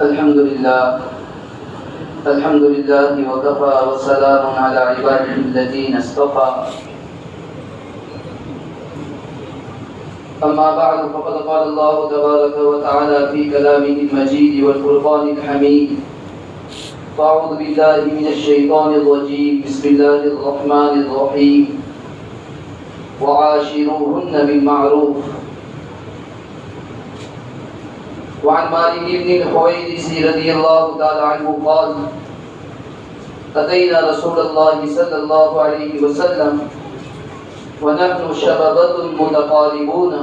الحمد لله وكفى والسلام على عباده الذين اصطفى أما بعد فقد قال الله تبارك وتعالى في كلامه المجيد والفرقان الحميد فأعوذ بالله من الشيطان الرجيم بسم الله الرحمن الرحيم وعاشروهن بالمعروف وعن مالك بن الحويرث رضي الله تعالى عنه قال أتينا رسول الله صلى الله عليه وسلم ونحن شبابة متقاربون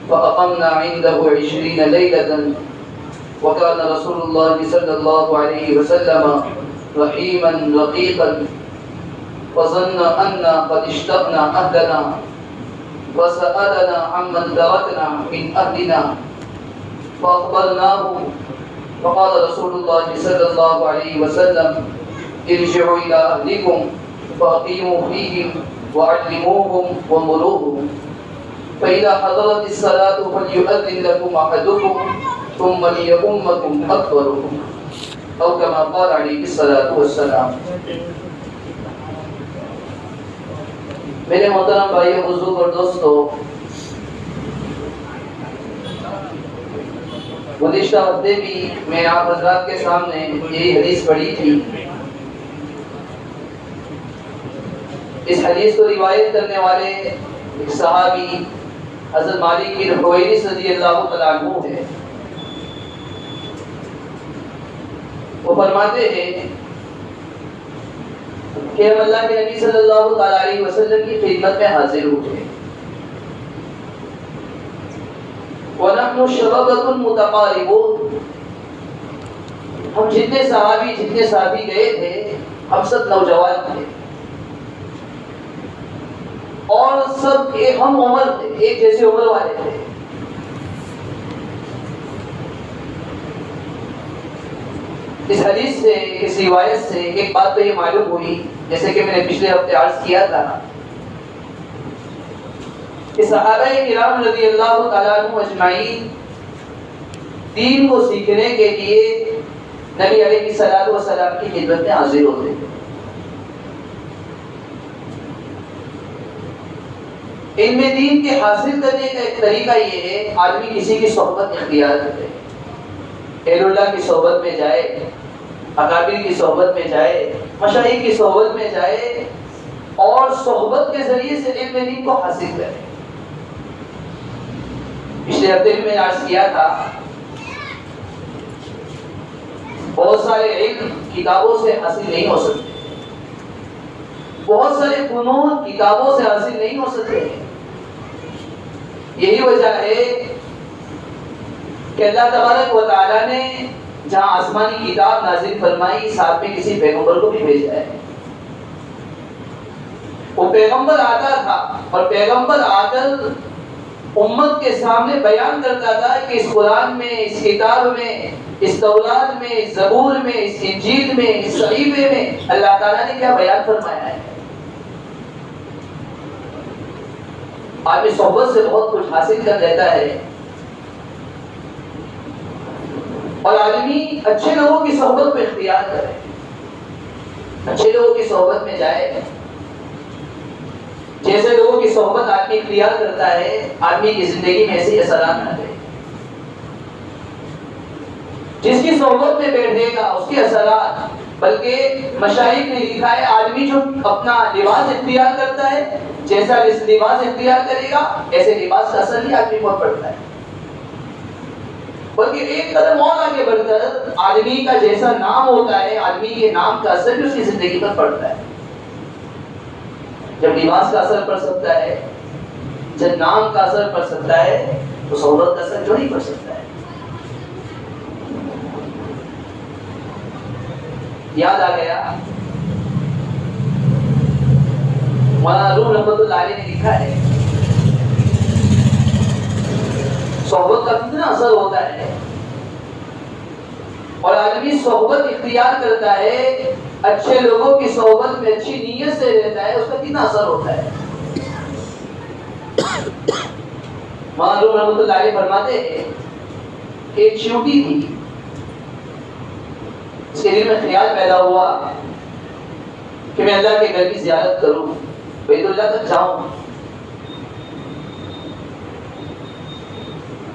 فأقمنا عنده 20 ليلة وكان رسول الله صلى الله عليه وسلم رحيما رقيقا وظن أننا قد اشتقنا أهلنا وسألنا عمن تركنا من أهلنا فأخبرناه فقال رسول الله صلى الله عليه وسلم ارجعوا إلى أهلكم فأقيموا فيهم وعلموهم ومروهم فإذا حضرت الصلاة فليؤذن لكم أحدكم ثم ليؤمكم أكبركم أو كما قال عليه الصلاة والسلام. میرے محترم بھائیو بزرگ اور دوستو، گزشتہ ہفتے بھی میں آپ حضرات کے سامنے یہی حدیث پڑھی تھی. اس حدیث کو روایت کرنے والے ایک صحابی حضرت مالک بن حویرث رضی اللہ تعالیٰ عنہ ہے. وہ فرماتے ہیں کہ ہم اللہ کے نبی صلی اللہ علیہ وسلم کی خدمت میں حاضر ہوئے. وَنَحْنُ شَبَابَةٌ مُتَقَارِبُونَ، ہم جتنے صحابی گئے تھے ہم سب نوجوان تھے اور سب ہم عمر تھے، ایک جیسے عمر والے تھے. اس حدیث سے، اس روایت سے ایک بات تو یہ معلوم ہوئی، جیسے کہ میں نے پچھلے ہفتے عرض کیا تھا کہ صحابہ کرام رضی اللہ تعالیٰ عنہ اجمعین دین کو سیکھنے کے لیے نبی علیہ الصلوۃ والسلام کی خدمت میں حاضر ہوتے تھے. علم دین کے حاصل کرنے کا ایک طریقہ یہ ہے آدمی کسی کی صحبت اختیار کرے، اہل اللہ کی صحبت میں جائے، اکابر کی صحبت میں جائے، مشائخ کی صحبت میں جائے اور صحبت کے ذریعے سے علم دین کو حاصل کرے. پچھلے ہفتے میں عرض کیا تھا بہت سارے علم کتابوں سے حاصل نہیں ہو سکتے، بہت سارے فنون کتابوں سے حاصل نہیں ہو سکتے. یہی وجہ ہے کہ اللہ تبارک و تعالیٰ نے جہاں آسمانی کتاب نازل فرمائی ساتھ میں کسی پیغمبر کو بھی بھیجا ہے. وہ پیغمبر آتا تھا اور پیغمبر آ کر امت کے سامنے بیان کرتا تھا کہ اس قرآن میں، اس کتاب میں، اس تورات میں، اس زبور میں، اس انجیل میں، اس صحیفے میں اللہ تعالیٰ نے کیا بیان فرمایا ہے. آدمی صحبت سے بہت کچھ حاصل کر لیتا ہے اور آدمی اچھے لوگوں کی صحبت کو اختیار کرے، اچھے لوگوں کی صحبت میں جائے. جیسے لوگوں کی صحبت آدمی اختیار کرتا ہے آدمی کی زندگی میں ایسے اثرات نہ دے. جس کی صحبت میں بیٹھے گا اس کے اثرات، بلکہ مشائخ نے لکھا ہے آدمی جو اپنا لباس اختیار کرتا ہے جیسا لباس اختیار کرے گا ایسے لباس کا اثر ہی آدمی پر پڑتا ہے. بلکہ ایک قدم اور آگے بڑھ کر آدمی کا جیسا نام ہوتا ہے آدمی کے نام کا اثر بھی اس کی زندگی پر پڑتا ہے. جب لباس کا اثر پڑ سکتا ہے، جب نام کا اثر پڑ سکتا ہے تو صحبت کا اثر کیوں نہیں پڑ سکتا ہے. یاد آ گیا مولانا روم رحمۃ اللہ علیہ نے لکھا ہے صحبت کا کتنا اثر ہوتا ہے اور آدمی صحبت اختیار کرتا ہے اچھے لوگوں کی صحبت میں اچھی نیت سے رہتا ہے اس کا کتنا اثر ہوتا ہے. معلوم رحمۃ اللہ علیہ فرماتے ہیں کہ ایک چیونٹی تھی اس کے دل میں خیال پیدا ہوا کہ میں اللہ کے گھر کی زیارت کروں، بیت اللہ تک جاؤں،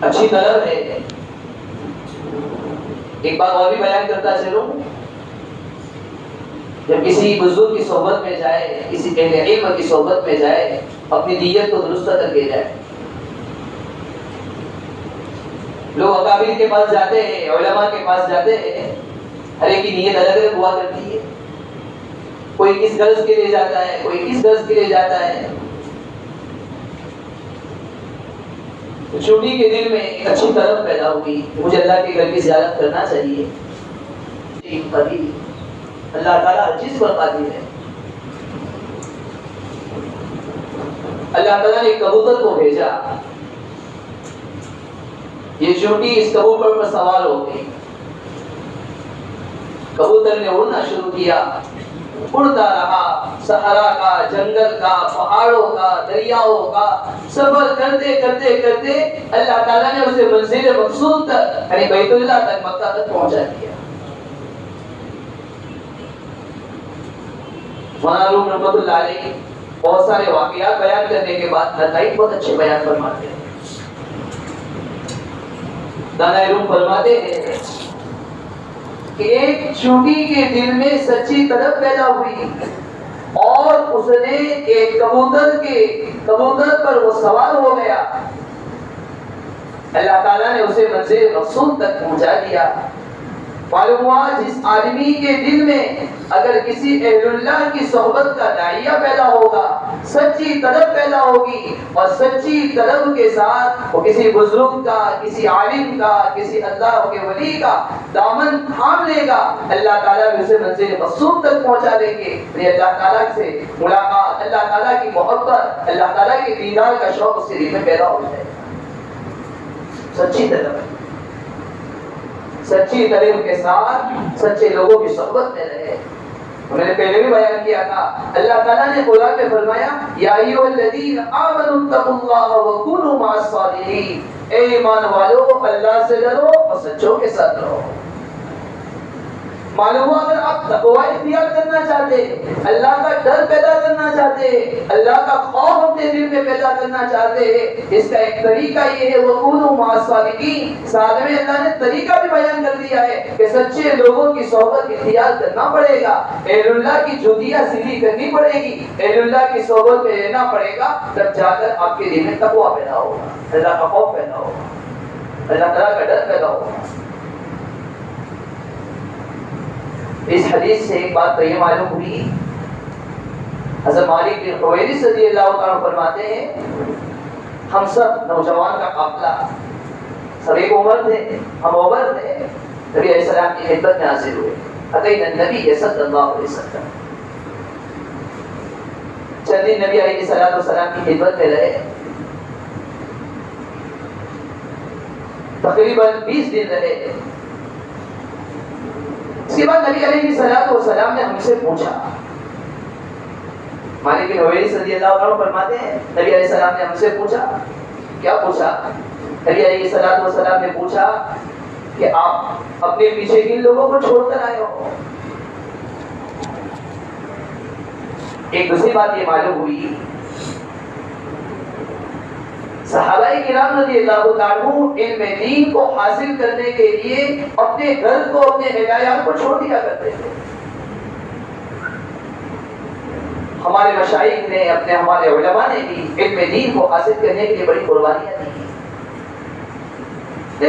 اچھی طلب ہے۔ ایک بات اور بھی بیان کرتا چلوں، جب کسی بزرگ کی صحبت میں جائے، کسی اہل علم کی صحبت میں جائے، اپنی نیت کو درست کر کے جائے۔ لوگ اکابر کے پاس جاتے ہیں، علماء کے پاس جاتے ہیں، ہر ایک کی نیت الگ الگ ہوا کرتی ہے، کوئی کس غرض کے لیے جاتا ہے، کوئی کس غرض کے لیے جاتا ہے۔ چھوٹی کے دل میں ایک اچھی طلب پیدا ہوئی، مجھے اللہ کے گھر کی زیارت کرنا چاہیے۔ اللہ تعالیٰ ہر چیز پر قادر ہے۔ اللہ تعالیٰ نے کبوتر کو بھیجا، یہ چونٹی اس کبوتر پر سوار ہو گئی، کبوتر نے اڑنا شروع کیا، اڑتا رہا، صحرا کا، جنگل کا، پہاڑوں کا، دریاؤں کا سفر کرتے کرتے کرتے اللہ تعالیٰ نے اسے منزل مقصود تک یعنی بیت اللہ تک، مکہ تک پہنچا دیا۔ مولانا روم رحمۃ اللہ علیہ بہت سارے واقعات بیان کرنے کے بعد نتائج بہت اچھے بیان فرماتے ہیں۔ دانا روم فرماتے ہیں کہ ایک چونٹی کے دل میں سچی طلب پیدا ہوئی اور اس نے ایک کبوتر پر وہ سوار ہو گیا، اللہ تعالیٰ نے اسے منزل مقصود تک پہنچا دیا۔ معلوم ہوا جس آدمی کے دل میں اگر کسی اہل اللہ کی صحبت کا داعیہ پیدا ہوگا، سچی طلب پیدا ہوگی، اور سچی طلب کے ساتھ وہ کسی بزرگ کا، کسی عالم کا، کسی اللہ کے ولی کا دامن تھام لے گا، اللہ تعالیٰ بھی اسے منزل مقصود تک پہنچا دیں گے۔ اللہ تعالیٰ سے ملاقات، اللہ تعالیٰ کی محبت، اللہ تعالیٰ کے دیدار کا شوق اس کے دل میں پیدا ہو جائے۔ سچی طلب، سچی طلب کے ساتھ سچے لوگوں کی صحبت میں رہے۔ میں نے پہلے بھی بیان کیا تھا، اللہ تعالیٰ نے قرآن میں فرمایا یا ایھا الذین آمنوا اتقوا اللہ وکونوا مع الصادقین، اے ایمان والو اللہ سے ڈرو اور سچوں کے ساتھ رہو۔ معلوم ہوا اگر آپ تقوی اختیار کرنا چاہتے، اللہ کا ڈر پیدا کرنا چاہتے، اللہ کا خوف اپنے دل میں پیدا کرنا چاہتے، اس کا ایک طریقہ یہ ہے وَكُونُوا مَعَ الصَّادِقِينَ۔ ساتھ میں اللہ نے طریقہ بھی بیان کر دیا ہے کہ سچے لوگوں کی صحبت اختیار کرنا پڑے گا، اہل اللہ کی جوتیاں سیدھی کرنی پڑے گی، اہل اللہ کی صحبت میں رہنا پڑے گا، تب جا کر آپ کے دل میں تقوی پیدا ہوگا، اللہ کا خوف پیدا ہوگا، اللہ تعالیٰ کا ڈر پیدا ہوگا۔ اس حدیث سے ایک بات تو یہ معلوم ہوئی، حضرت مالک بن حویرث رضی اللہ تعالیٰ فرماتے ہیں ہم سب نوجوان کا قافلہ، سب ایک عمر تھے، ہم عمر تھے، نبی علیہ السلام کی خدمت میں حاضر ہوئے، اتینا النبی صلی اللہ علیہ وسلم، چند دن نبی علیہ السلام کی خدمت میں رہے، تقریباً 20 دن رہے۔ اس کے بعد نبی علیہ السلام نے ہم سے پوچھا، مالک بن حویرث رضی اللہ عنہ فرماتے ہیں نبی علیہ السلام نے ہم سے پوچھا، کیا پوچھا؟ نبی علیہ السلام نے پوچھا کہ آپ اپنے پیچھے کن لوگوں کو چھوڑ کر آئے ہو؟ ایک دوسری بات یہ معلوم ہوئی، صحابہ کرام رضی اللہ عنہ علم دین کو حاصل کرنے کے لیے اپنے گھر کو، اپنے ہدایات کو چھوڑ دیا کرتے تھے۔ ہمارے مشائخ نے، ہمارے علماء نے بھی علم دین کو حاصل کرنے کے لیے بڑی قربانیاں دی۔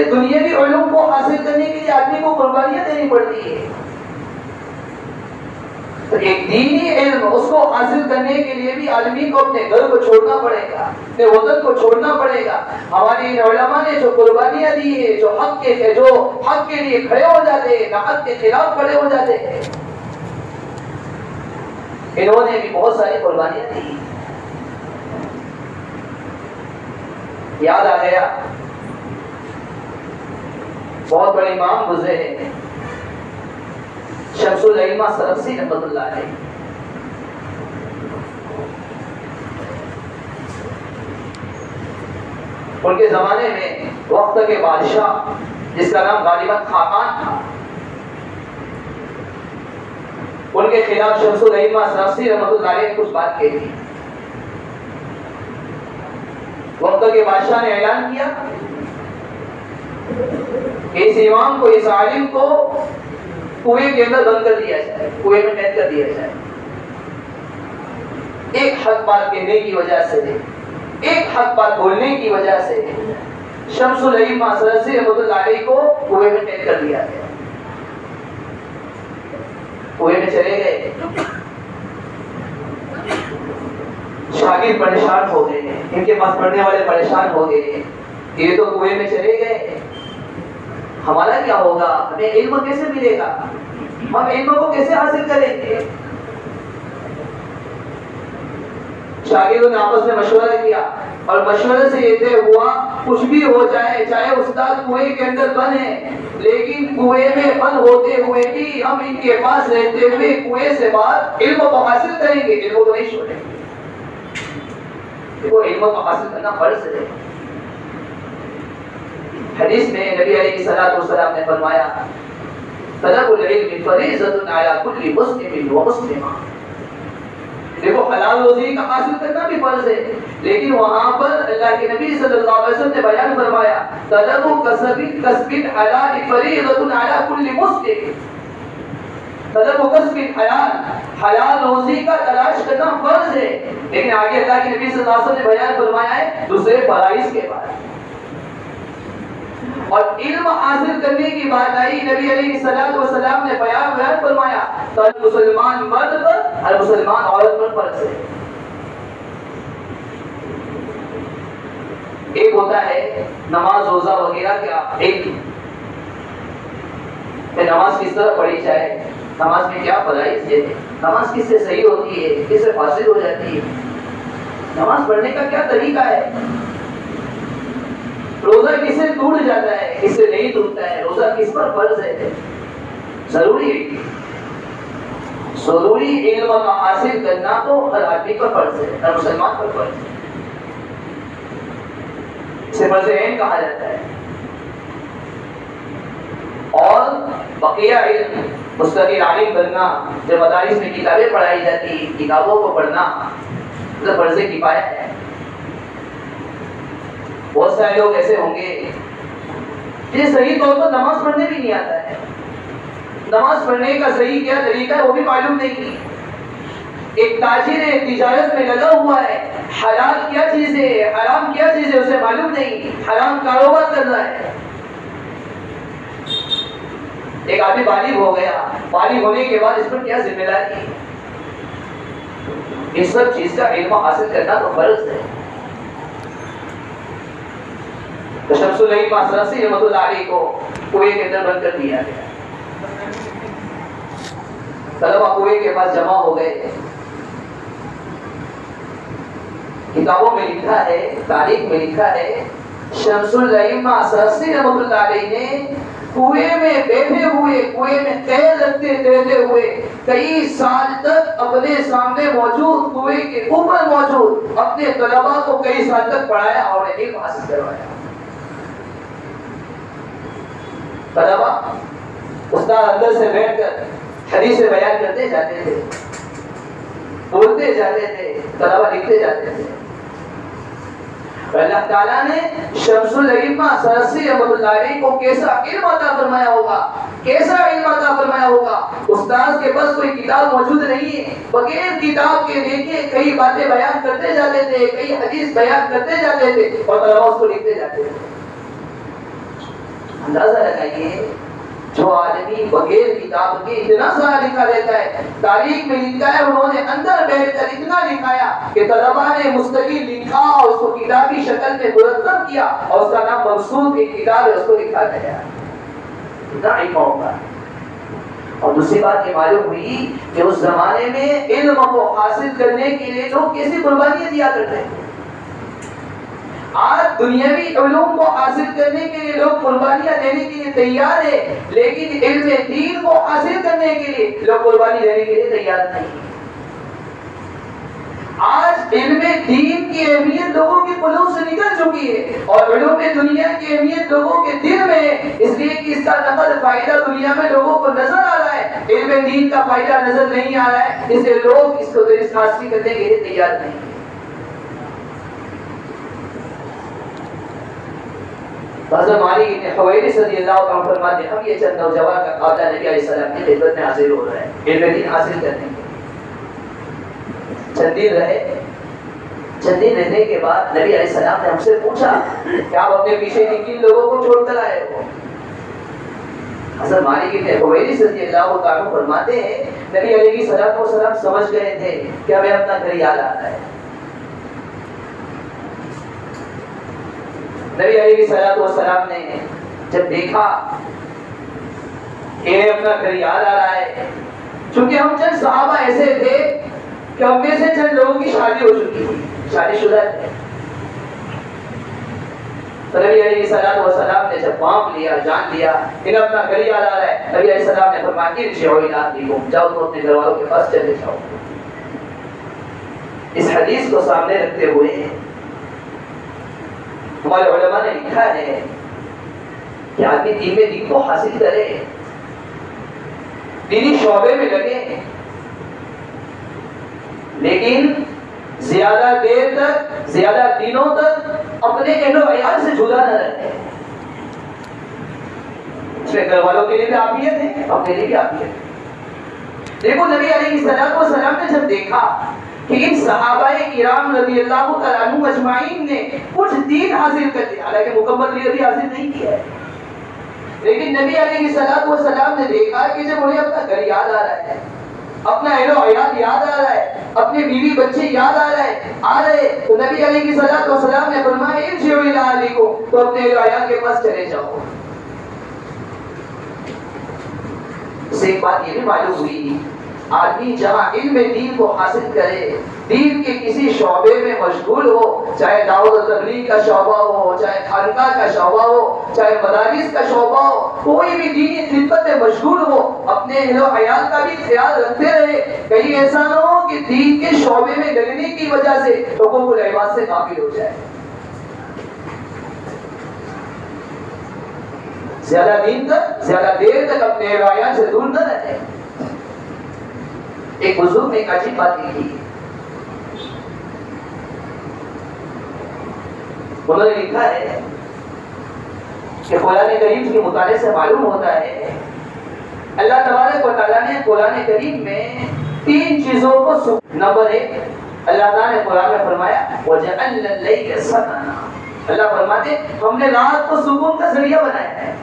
دنیاوی علوم کو حاصل کرنے کے لیے آدمی کو قربانیاں دینی پڑتی ہے، تو ایک دینی علم اس کو حاصل کرنے کے لیے بھی آدمی کو اپنے گھر کو چھوڑنا پڑے گا، اپنے وطن کو چھوڑنا پڑے گا۔ ہمارے علماء نے جو قربانیاں دی ہے، جو حق کے لیے کھڑے ہو جاتے ہیں، حق کے خلاف کھڑے ہو جاتے ہیں، انہوں نے بھی بہت ساری قربانیاں دی۔ یاد آ گیا، بہت بڑے امام گزرے ہیں، شمس الائمہ سرخسی رحمۃ اللہ علیہ، ان کے زمانے میں وقت کے بادشاہ جس کا نام غالباً خاقان تھا، ان کے خلاف شمس الائمہ سرخسی رحمۃ اللہ علیہ نے کچھ بات کہی تھی. وقت کے بادشاہ نے اعلان کیا کہ اس امام کو، اس عالم کو کنویں کے اندر بند کر دیا جائے، کنویں میں قید کر دیا جائے. ایک حق بات کہنے کی وجہ سے، ایک حق بات بولنے کی وجہ سے شمس الائمہ سرخسی رحمۃ اللہ علیہ کو کنویں میں قید کر دیا گیا. کنویں میں چلے گئے، شاگرد پریشان ہو گئے، ان کے پاس پڑھنے والے پریشان ہو گئے. یہ تو کنویں میں چلے گئے، ہمارا کیا ہوگا؟ ہمیں علم کیسے ملے گا؟ ہم علم کو کیسے حاصل کریں گے؟ شاگردوں نے آپس میں مشورہ کیا اور مشورے سے یہ طے ہوا کچھ بھی ہو جائے، چاہے استاد کنویں کے اندر بند ہے، لیکن کنویں میں بند ہوتے ہوئے بھی ہم ان کے پاس رہتے ہوئے کنویں سے باہر علم کو حاصل کریں گے، علم کو نہیں چھوڑیں گے. وہ علم کو حاصل کرنا فرض ہے. حدیث میں نبی علیہ الصلوۃ والسلام نے فرمایا طلب العلم فریضۃ علی کل مسلم و مسلمہ. دیکھو حلال روزی کا حاصل کرنا بھی فرض ہے، لیکن وہاں پر اللہ کے نبی صلی اللہ علیہ وسلم نے بیان فرمایا طلب کسب حلال فریضۃ علی کل مسلم. طلب کسب حلال، حلال روزی کا تلاش کرنا فرض ہے، لیکن آگے اللہ کے نبی صلی اللہ علیہ وسلم نے بیان فرمایا ہے دوسرے فرائض کے بارے. اور علم حاصل کرنے کی بات آئی، نبی علیہ الصلوۃ والسلام نے بیان فرمایا ہر مسلمان مرد پر، ہر مسلمان عورت پر فرض ہے. ایک ہوتا ہے نماز روزہ وغیرہ کا ایک نماز کس طرح پڑھی جائے، نماز میں کیا فرائض ہے، نماز کس سے صحیح ہوتی ہے، کس سے فاسد ہو جاتی ہے، نماز پڑھنے کا کیا طریقہ ہے، روزہ کس سے ٹوٹ جاتا ہے، کس سے نہیں ٹوٹتا ہے، روزہ کس پر فرض ہے. ضروری علم کا حاصل کرنا تو ہر آدمی پر فرض ہے، ہر مسلمان پر فرض ہے. اسے فرض عین کہا جاتا ہے. اور بقیہ علم، مستقل عالم بننا، جب مدارس میں کتابیں پڑھائی جاتی، کتابوں کو پڑھنا تو فرض کفایہ ہے. بہت سارے لوگ ایسے ہوں گے جنہیں صحیح طور پر نماز پڑھنے بھی نہیں آتا ہے، نماز پڑھنے کا صحیح کیا طریقہ ہے وہ بھی معلوم نہیں. ایک تاجر ہے، تجارت میں لگا ہوا ہے، حلال کیا چیز ہے، حرام کیا چیز ہے اسے معلوم نہیں، حرام کاروبار کر رہا ہے. ایک آدمی بالغ ہو گیا، بالغ ہونے کے بعد اس پر کیا ذمہ داری ہے؟ اس سب چیز کا علم حاصل کرنا تو فرض ہے. تو شمس الائمہ سرخسی رحمۃ اللہ علیہ کو کنویں کے اندر بند کر دیا گیا. طلبہ کنویں کے پاس جمع ہو گئے. کتابوں میں لکھا ہے، تاریخ میں لکھا ہے شمس الائمہ سرخسی رحمۃ اللہ علیہ نے کنویں میں بیٹھے ہوئے، کنویں میں قید رہتے ہوئے کئی سال تک اپنے سامنے موجود، کنویں کے اوپر موجود اپنے طلباء کو کئی سال تک پڑھایا اور علم حاصل کروایا. طلباء استاد اندر سے بیٹھ کر حدیث بیان کرتے جاتے تھے، بولتے جاتے تھے، طلباء لکھتے جاتے تھے. اللہ تعالیٰ نے شمس الائمہ سرخسی رحمۃ اللہ علیہ کو کیسا علم عطا فرمایا ہوگا، کیسا علم عطا فرمایا ہوگا. استاد کے پاس کوئی کتاب موجود نہیں ہے، بغیر کتاب کے دیکھے کئی باتیں بیان کرتے جاتے تھے، کئی حدیث بیان کرتے جاتے تھے اور طلباء اس کو لکھتے جاتے تھے. اندازہ لگائیے جو آدمی بغیر کتاب کے اتنا سارا لکھا رہتا ہے. تاریخ میں لکھا ہے انہوں نے اندر بیٹھ کر اتنا لکھایا کہ طلباء نے مستقل لکھا اور اس کو کتابی شکل میں مرتب کیا اور اس کا نام منصور ایک کتاب ہے، اس کو لکھا گیا. اتنا علم ہوگا. اور دوسری بات یہ معلوم ہوئی کہ اس زمانے میں علم کو حاصل کرنے کے لیے لوگ کیسی قربانیاں دیا کرتے ہیں. آج دنیاوی علوم کو حاصل کرنے کے لیے لوگ قربانیاں دینے کے لیے تیار ہے، لیکن علم دین کو حاصل کرنے کے لیے لوگ قربانی دینے کے لیے تیار نہیں. آج علم دین کی اہمیت لوگوں کے قلوب سے نکل چکی ہے اور علوم دنیا کی اہمیت لوگوں کے دل میں ہے، اس لیے کہ اس کا نقد فائدہ دنیا میں لوگوں کو نظر آ رہا ہے، علم دین کا فائدہ نظر نہیں آ رہا ہے، اس لیے لوگ اس کو حاصل کرنے کے لیے تیار نہیں۔ حضرت مالک بن حویرث رضی اللہ عنہ فرماتے ہیں ہم یہ چند نوجوان کا قافلہ نبی علیہ السلام کی خدمت میں حاضر ہو رہا ہے علم دین حاصل کرنے کے۔ چند دن رہے، چند دن رہنے کے بعد نبی علیہ السلام نے ہم سے پوچھا کہ آپ اپنے پیچھے کن لوگوں کو چھوڑ کر آئے ہو؟ حضرت مالک بن حویرث رضی اللہ عنہ فرماتے ہیں نبی علیہ السلام سمجھ گئے تھے کہ ہمیں اپنا گھر یاد آتا ہے۔ نبی علیہ السلام نے جب دیکھا کہ انہیں اپنا گھر یاد آ رہا ہے، چونکہ ہم چند صحابہ ایسے تھے کہ ہم میں سے چند لوگوں کی شادی ہو چکی تھی، شادی شدہ تھے، تو نبی علیہ السلام نے جب پانپ لیا، جان لیا انہیں اپنا گھر یاد آ رہا ہے، نبی علیہ السلام نے فرمایا ارجعوا الی اہلیکم، جاؤ تم اپنے گھر والوں کے پاس چلے جاؤ۔ اس حدیث کو سامنے رکھتے ہوئے ہمارے علماء نے لکھا ہے کہ آدمی دین میں دین کو حاصل کرے، دینی شعبے میں لگے، لیکن زیادہ دیر تک، زیادہ دنوں تک اپنے اہل و عیال سے جدا نہ رہے۔ اس میں گھر والوں کے لیے بھی عافیت ہے، اپنے لیے بھی عافیت ہے۔ دیکھو نبی علیہ السلام نے جب دیکھا کہ ان صحابہ کرام رضی اللہ تعالیٰ عنہ اجمعین نے کچھ دین حاصل کر لیا، حالانکہ مکمل دین بھی حاصل نہیں کیا ہے، لیکن نبی علیہ السلام نے دیکھا کہ جب انہیں اپنا گھر یاد آ رہا ہے، اپنا اہل و عیال یاد آ رہا ہے، اپنے بیوی بچے یاد آ رہے، تو نبی علیہ السلام نے فرمایا ارجعوا الی اہلیکم، تو اپنے اہل و عیال کے پاس چلے جاؤ۔ اس سے ایک بات یہ بھی معلوم ہوئی، آدمی جہاں علم دین کو حاصل کرے، دین کے کسی شعبے میں مشغول ہو، چاہے دعوت و تبلیغ کا شعبہ ہو، چاہے خانقاہ کا شعبہ ہو، چاہے مدارس کا شعبہ ہو، کوئی بھی دینی خدمت میں مشغول ہو، اپنے اہل و عیال کا بھی خیال رکھتے رہے، کہیں ایسا نہ ہو کہ دین کے شعبے میں لگنے کی وجہ سے لوگوں کو العباد سے غافل ہو جائے۔ زیادہ دین تک، زیادہ دیر تک اپنے اہل و عیال سے دور نہ رہے۔ ایک بزرگ نے ایک عجیب بات کی، انہوں نے لکھا ہے کہ قرآن کریم کے مطالعے سے معلوم ہوتا ہے اللہ تبارک و تعالیٰ نے قرآن کریم میں 3 چیزوں کو نمبر 1 اللہ تعالیٰ نے قرآن میں فرمایا وَجَعَلْنَا اللَّيْلَ سَكَنًا، اللہ فرماتے ہم نے رات کو سکون کا ذریعہ بنایا ہے۔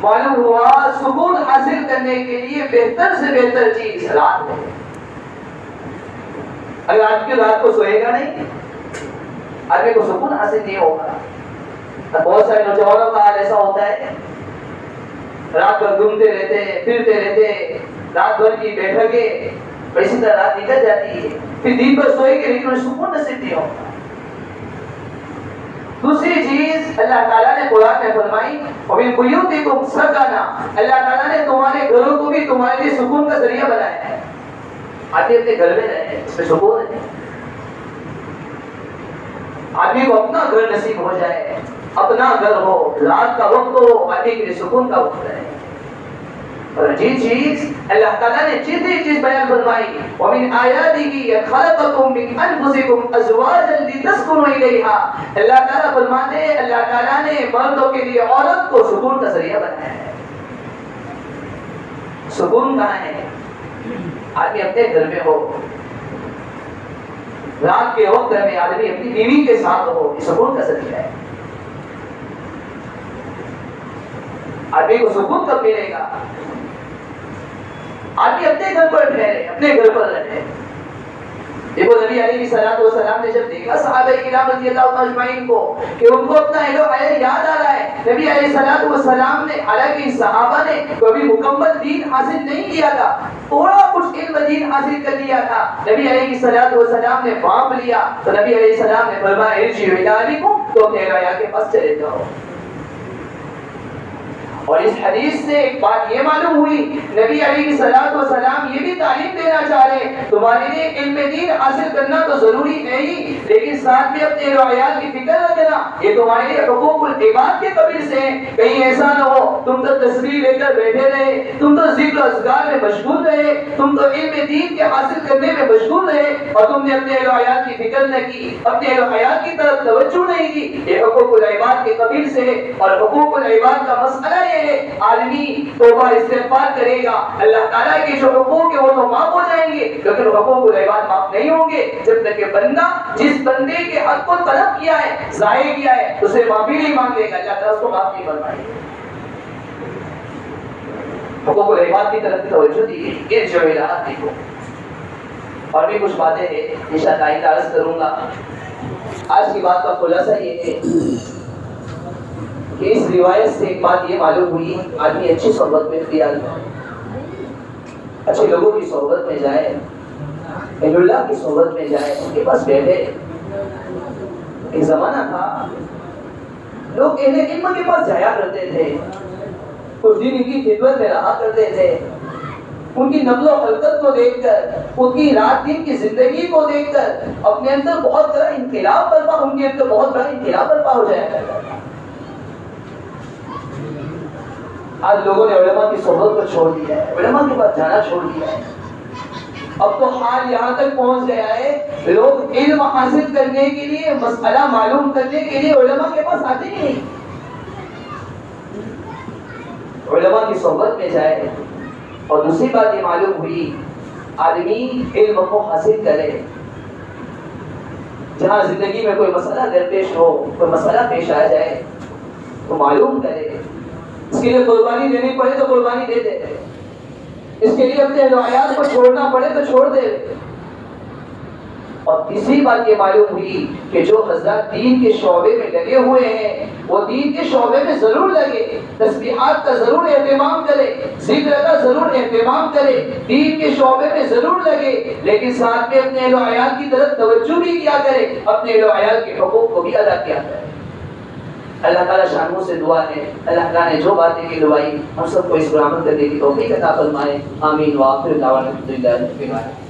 معلوم ہوا سکون حاصل کرنے کے لیے بہتر سے بہتر چیز رات ہے۔ اگر آدمی رات کو سوئے گا نہیں، آدمی کو سکون حاصل نہیں ہوگا۔ بہت سارے نوجوانوں کا حال ایسا ہوتا ہے، رات بھر گھومتے رہتے، پھرتے رہتے، رات بھر کی بیٹھکیں، اسی طرح رات نکل جاتی ہے، پھر دن بھر سوئے گے لیکن انہیں سکون نصیب نہیں ہوگا۔ دوسری چیز اللہ تعالیٰ نے قرآن میں فرمائی وَمِن بُيُوتِكُمْ سَكَنًا، اللہ تعالیٰ نے تمہارے گھروں کو بھی تمہارے لیے سکون کا ذریعہ بنایا ہے۔ آدمی اپنے گھر میں رہے، اس میں سکون ہے۔ آدمی کو اپنا گھر نصیب ہو جائے، اپنا گھر ہو، رات کا وقت ہو، آدمی کے لیے سکون کا وقت رہے۔ اور جی چیز اللہ تعالیٰ نے جتنی چیز بیان فرمائی وَمِنْ آيَاتِهِ خَلَقَكُم مِّنْ أَنفُسِكُمْ أَزْوَاجًا لِتَسْكُنُوا إِلَيْهَا، اللہ تعالیٰ فرماتے ہیں اللہ تعالیٰ نے مردوں کے لیے عورت کو سکون کا ذریعہ بنایا ہے۔ سکون کہاں ہے؟ آدمی اپنے گھر میں ہو، رات کے وقت میں آدمی اپنی بیوی کے ساتھ ہو، یہ سکون کا ذریعہ ہے۔ آدمی کو سکون کب ملے گا؟ آدمی اپنے گھر پر ٹھہرے، اپنے گھر پر رہے۔ دیکھو نبی علیہ السلام نے جب دیکھا صحابہ کرام رضی اللہ عنہ اجمعین کو کہ ان کو اپنا اہل و عیال یاد آ رہا ہے، نبی علیہ السلام نے حالانکہ صحابہ نے کبھی مکمل دین حاصل نہیں کیا تھا، تھوڑا کچھ علم دین حاصل کر لیا تھا، نبی علیہ السلام نے پانپ لیا تو نبی علیہ السلام نے فرمایا ارجعوا الی اہلیکم، تو اپنے اہل و عیال کے پاس چلے جاؤ۔ اور اس حدیث سے ایک بات یہ معلوم ہوئی، نبی علیہ السلام یہ بھی تعلیم دینا چاہ رہے ہیں تمہارے لیے علم دین حاصل کرنا تو ضروری ہے ہی، لیکن ساتھ میں اپنے روایات کی فکر رکھنا، یہ تمہارے لیے حقوق العباد کے قبیل سے ہیں۔ کہیں ایسا نہ ہو تم تو تصویر لے کر بیٹھے رہے، تم تو ذکر و اذکار میں مشغول رہے، تم تو علم دین کے حاصل کرنے میں مشغول رہے اور تم نے اپنے روایات کی فکر نہ کی، اپنے روایات کی طرف توجہ نہیں دی۔ یہ حقوق العباد کے قبیل سے ہے، اور حقوق العباد کا مسئلہ یہ ہے آدمی توبہ استغفار کرے گا، اللہ تعالیٰ کے جو حقوق ہیں وہ تو معاف ہو جائیں گے، لیکن حقوق العباد معاف نہیں ہوں گے جب تک کہ بندہ جس بندے کے حق کو طلب کیا ہے، ضائع کیا ہے، اسے معافی نہیں مانگے گا، اللہ تعالیٰ اس کو معاف نہیں فرمائے گا۔ حقوق العباد کی طرف توجہ دی گئی، ارجعوا الی ربکم۔ اور بھی کچھ باتیں ہیں انشاءاللہ آئندہ عرض کروں گا۔ آج کی بات کا خلاصہ یہ ہے کہ اس روایت سے ایک بات یہ معلوم ہوئی، آدمی اچھی صحبت میں اختیار کرے، اچھے لوگوں کی صحبت میں جائے، اہل اللہ کی صحبت میں جائے، ان کے پاس بیٹھے۔ ایک زمانہ تھا لوگ اہل علم کے پاس جایا کرتے تھے، کچھ دن ان کی خدمت میں رہا کرتے تھے، ان کی نقل و حرکت کو دیکھ کر، ان کی رات دن کی زندگی کو دیکھ کر اپنے اندر بہت بڑا انقلاب برپا، ان کے اندر بہت بڑا انقلاب برپا ہو جایا کرتا تھا۔ آج لوگوں نے علماء کی صحبت کو چھوڑ دیا ہے، علماء کے پاس جانا چھوڑ دیا ہے۔ اب تو حال یہاں تک پہنچ گیا ہے لوگ علم حاصل کرنے کے لیے، مسئلہ معلوم کرنے کے لیے علماء کے پاس آتے ہی نہیں۔ علماء کی صحبت میں جائے۔ اور دوسری بات یہ معلوم ہوئی آدمی علم کو حاصل کرے، جہاں زندگی میں کوئی مسئلہ درپیش ہو، کوئی مسئلہ پیش آ جائے تو معلوم کرے، اس کے لیے قربانی دینی پڑے تو قربانی دے دے، اس کے لیے اپنے روایات کو چھوڑنا پڑے تو چھوڑ دے۔ اور تیسری بات یہ معلوم ہوئی کہ جو حضرات دین کے شعبے میں لگے ہوئے ہیں وہ دین کے شعبے میں ضرور لگے، تسبیحات کا ضرور اہتمام کرے، ذکر کا ضرور اہتمام کرے، دین کے شعبے میں ضرور لگے، لیکن ساتھ میں اپنے روایات کی طرف توجہ بھی کیا کرے، اپنے روایات کے حقوق کو بھی ادا کیا کرے۔ اللہ تعالیٰ شانوں سے دعا ہے اللہ تعالیٰ نے جو باتیں کہلوائی ہم سب کو اس پر عمل کرنے کی توفیق عطا فرمائے۔ آمین۔ وآخر دعوانا الحمدللہ رب العالمین۔